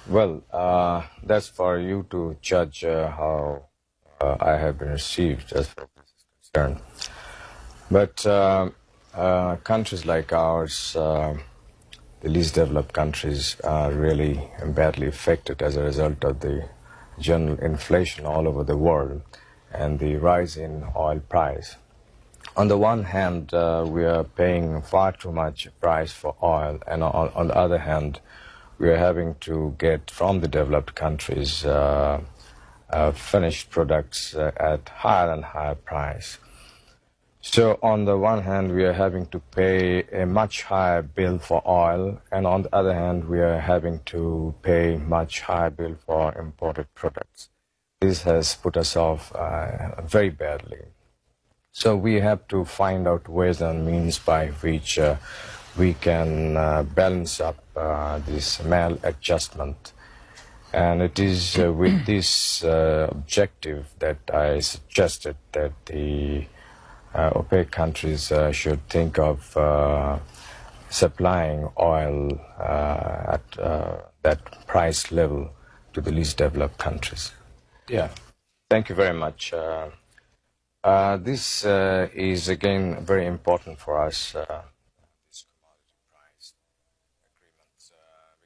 Well, that's for you to judge how I have been received as far as this is concerned. But countries like ours, the least developed countries, are really badly affected as a result of the general inflation all over the world and the rise in oil price. On the one hand, we are paying far too much price for oil, and on the other hand, we are having to get from the developed countries finished products at higher and higher price. So on the one hand, we are having to pay a much higher bill for oil, and on the other hand, we are having to pay much higher bill for imported products. This has put us off very badly. So we have to find out ways and means by which we can balance up this maladjustment. And it is with this objective that I suggested that the OPEC countries should think of supplying oil at that price level to the least developed countries. Yeah, thank you very much. This is again very important for us, this commodity price agreement,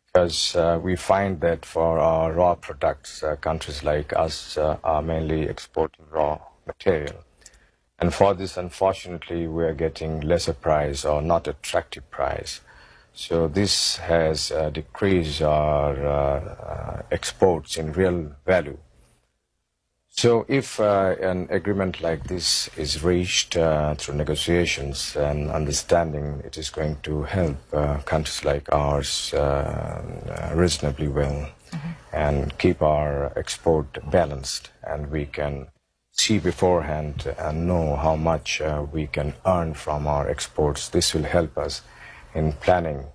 because we find that for our raw products, countries like us are mainly exporting raw material. And for this, unfortunately, we are getting lesser price or not attractive price. So this has decreased our exports in real value. So if an agreement like this is reached through negotiations and understanding, it is going to help countries like ours reasonably well and keep our export balanced, and we can see beforehand and know how much we can earn from our exports. This will help us in planning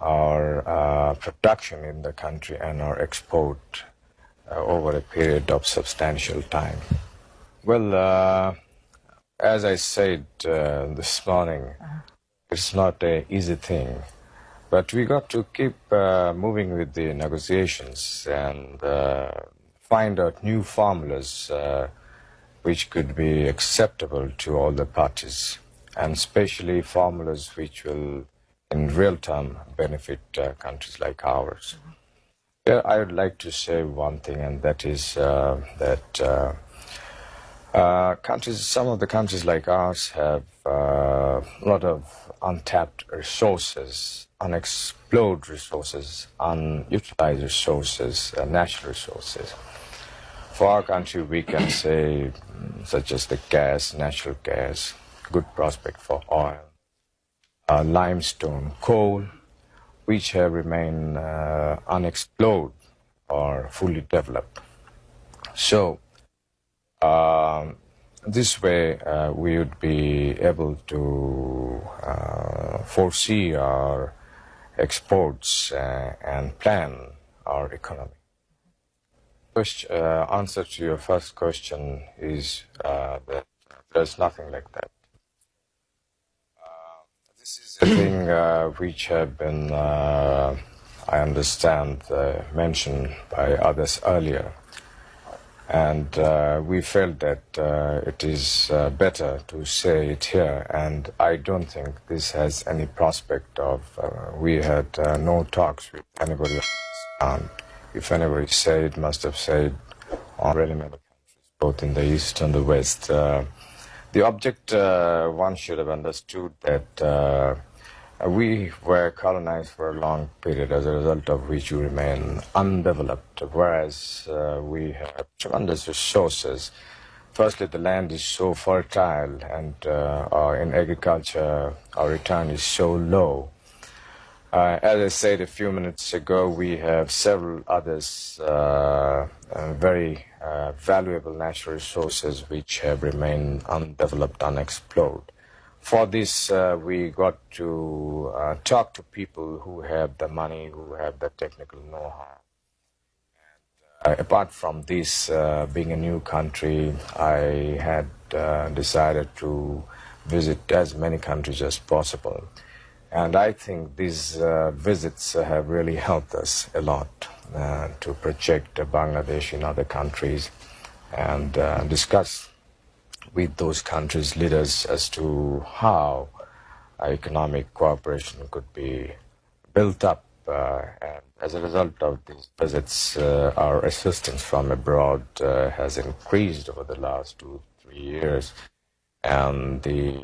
our production in the country and our export over a period of substantial time. Well, as I said this morning, it's not an easy thing, but we got to keep moving with the negotiations and find out new formulas which could be acceptable to all the parties, and especially formulas which will, in real term, benefit countries like ours. Yeah, I would like to say one thing, and that is that some of the countries like ours have a lot of untapped resources, unexplored resources, unutilized resources, natural resources. For our country, we can say, such as the gas, natural gas, good prospect for oil, limestone, coal, which have remained unexplored or fully developed. So this way we would be able to foresee our exports and plan our economy. Answer to your first question is that there's nothing like that. This is a thing which have been, I understand, mentioned by others earlier. And we felt that it is better to say it here, and I don't think this has any prospect of, we had no talks with anybody else. If anybody said, must have said on really many countries, both in the East and the West. The object, one should have understood that we were colonized for a long period, as a result of which we remain undeveloped, whereas we have tremendous resources. Firstly, the land is so fertile, and in agriculture, our return is so low. As I said a few minutes ago, we have several others very valuable natural resources which have remained undeveloped, unexplored. For this, we got to talk to people who have the money, who have the technical know-how. Apart from this, being a new country, I had decided to visit as many countries as possible. And I think these visits have really helped us a lot. to project Bangladesh in other countries and discuss with those countries' leaders as to how economic cooperation could be built up. And as a result of these visits, our assistance from abroad has increased over the last 2-3 years, and the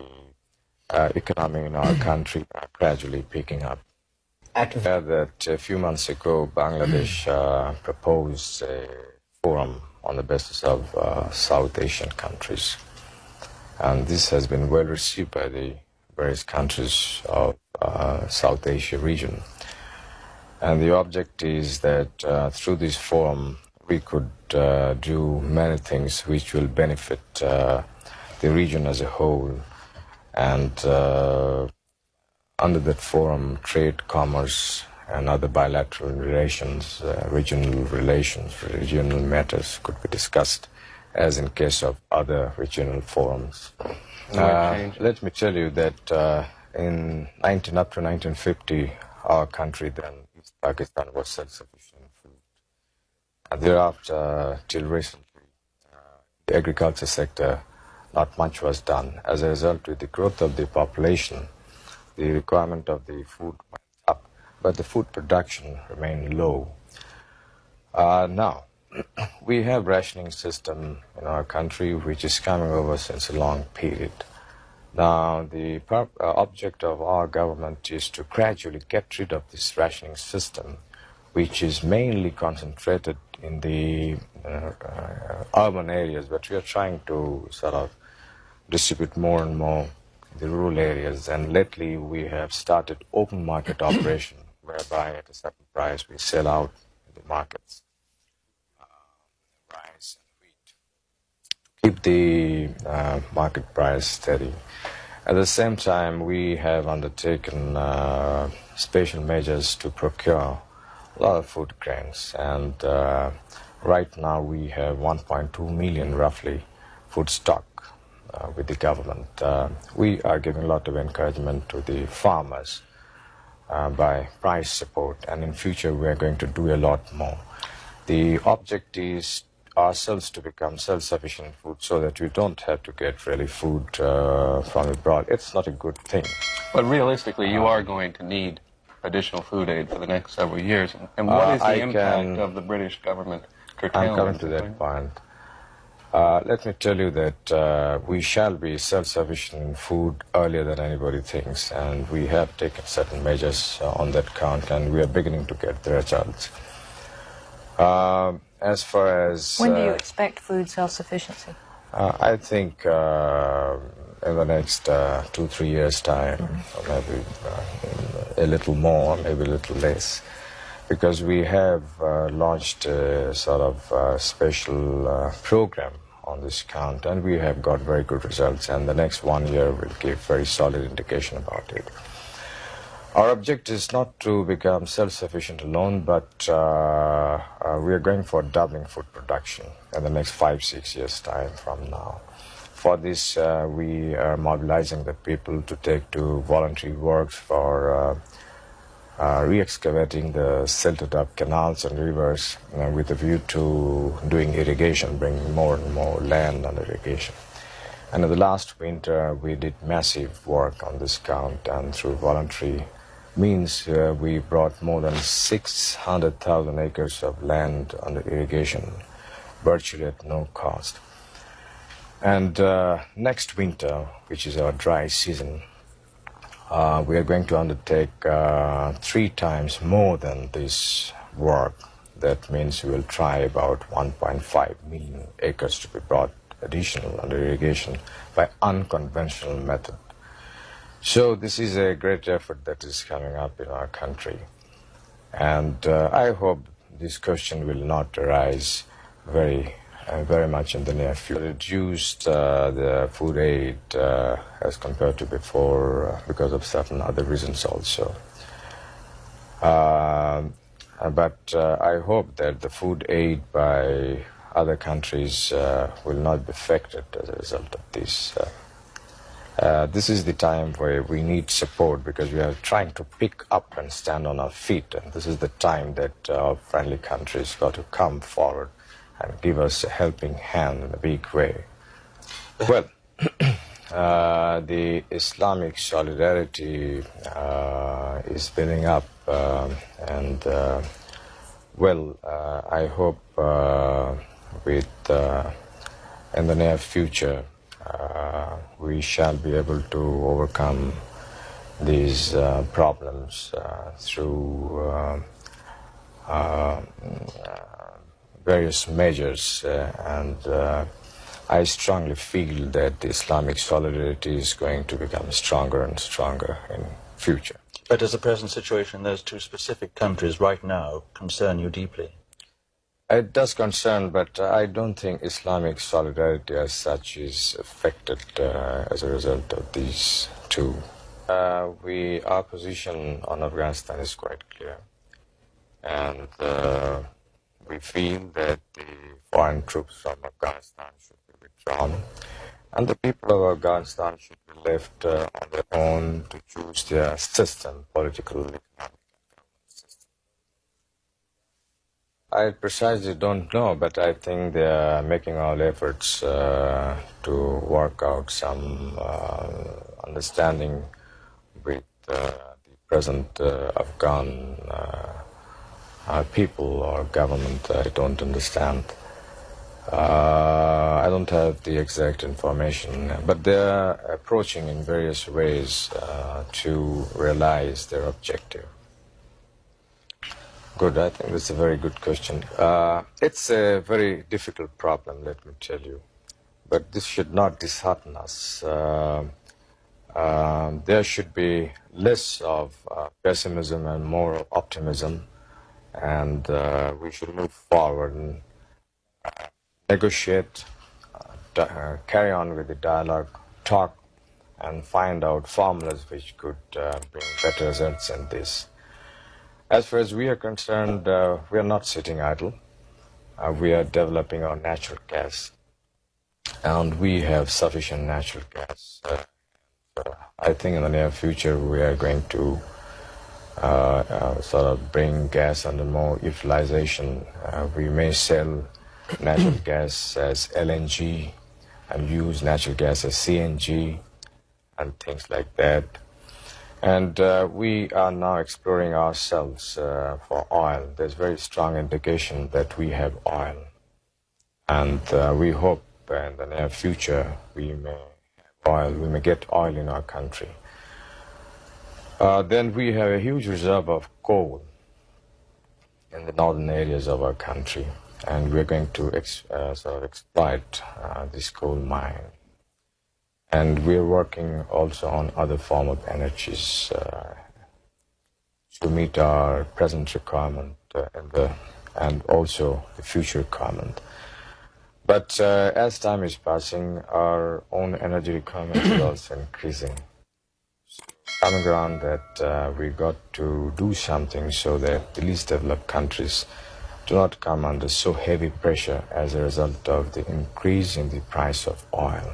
economy in our country are gradually picking up. That a few months ago, Bangladesh proposed a forum on the basis of South Asian countries. And this has been well received by the various countries of South Asia region. And the object is that through this forum, we could do many things which will benefit the region as a whole. And under that forum, trade, commerce, and other bilateral relations, regional matters could be discussed, as in case of other regional forums. Let me tell you that up to 1950, our country then, East Pakistan, was self-sufficient in food. And thereafter, till recently, the agriculture sector, not much was done. As a result, with the growth of the population, the requirement of the food went up, but the food production remained low. Now, we have rationing system in our country which is coming over since a long period. Now, the object of our government is to gradually get rid of this rationing system, which is mainly concentrated in the urban areas, but we are trying to sort of distribute more and more the rural areas, and lately we have started open market operation, whereby at a certain price we sell out in the markets rice and wheat to keep the market price steady. At the same time, we have undertaken special measures to procure a lot of food grains, and right now we have 1.2 million roughly food stock with the government. We are giving a lot of encouragement to the farmers by price support, and in future we are going to do a lot more. The object is ourselves to become self-sufficient in food so that we don't have to get really food from abroad. It's not a good thing. But realistically, you are going to need additional food aid for the next several years. And what is the impact of the British government curtailment? I'm coming to that point. Let me tell you that we shall be self-sufficient in food earlier than anybody thinks, and we have taken certain measures on that count, and we are beginning to get the results. As far as... When do you expect food self-sufficiency? I think in the next 2-3 years' time, or maybe a little more, maybe a little less, because we have launched a sort of special program on this count, and we have got very good results, and the next 1 year will give very solid indication about it. Our objective is not to become self-sufficient alone, but we are going for doubling food production in the next 5-6 years' time from now. For this, we are mobilizing the people to take to voluntary works for re-excavating the silted up canals and rivers with a view to doing irrigation, bringing more and more land under irrigation. And in the last winter, we did massive work on this count, and through voluntary means we brought more than 600,000 acres of land under irrigation, virtually at no cost. And next winter, which is our dry season, we are going to undertake 3 times more than this work. That means we will try about 1.5 million acres to be brought additional under irrigation by unconventional method. So this is a great effort that is coming up in our country. And I hope this question will not arise very much in the near future. Reduced the food aid as compared to before because of certain other reasons also. But I hope that the food aid by other countries will not be affected as a result of this. This is the time where we need support because we are trying to pick up and stand on our feet. And this is the time that our friendly countries got to come forward and give us a helping hand in a big way. Well, the Islamic solidarity is building up, I hope in the near future we shall be able to overcome these problems through various measures, and I strongly feel that the Islamic solidarity is going to become stronger and stronger in future. But does the present situation in those two specific countries right now concern you deeply? It does concern, but I don't think Islamic solidarity as such is affected as a result of these two. Our position on Afghanistan is quite clear, and we feel that the foreign troops from Afghanistan should be withdrawn, and the people of Afghanistan should be left on their own to choose their system, political, economic. I precisely don't know, but I think they are making all efforts to work out some understanding with the present Afghan people or government. I don't understand. I don't have the exact information, but they are approaching in various ways to realize their objective. Good, I think that's a very good question. It's a very difficult problem, let me tell you. But this should not dishearten us. There should be less of pessimism and more of optimism. And we should move forward and negotiate, carry on with the dialogue, talk, and find out formulas which could bring better results in this. As far as we are concerned, we are not sitting idle. We are developing our natural gas, and we have sufficient natural gas. I think in the near future we are going to sort of bring gas under more utilization. We may sell natural gas as LNG and use natural gas as CNG and things like that. And we are now exploring ourselves for oil. There's very strong indication that we have oil. And we hope in the near future we may have oil, we may get oil in our country. Then we have a huge reserve of coal in the northern areas of our country. And we're going to sort of exploit this coal mine. And we're working also on other form of energies to meet our present requirement and also the future requirement. But as time is passing, our own energy requirement is also increasing. So it's coming around that we got to do something so that the least developed countries do not come under so heavy pressure as a result of the increase in the price of oil.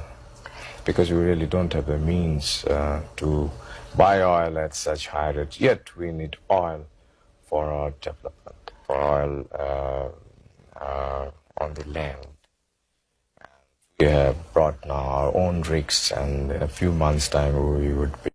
Because we really don't have the means to buy oil at such high rates. Yet we need oil for our development, for oil on the land. We have brought now our own rigs, and in a few months' time we would be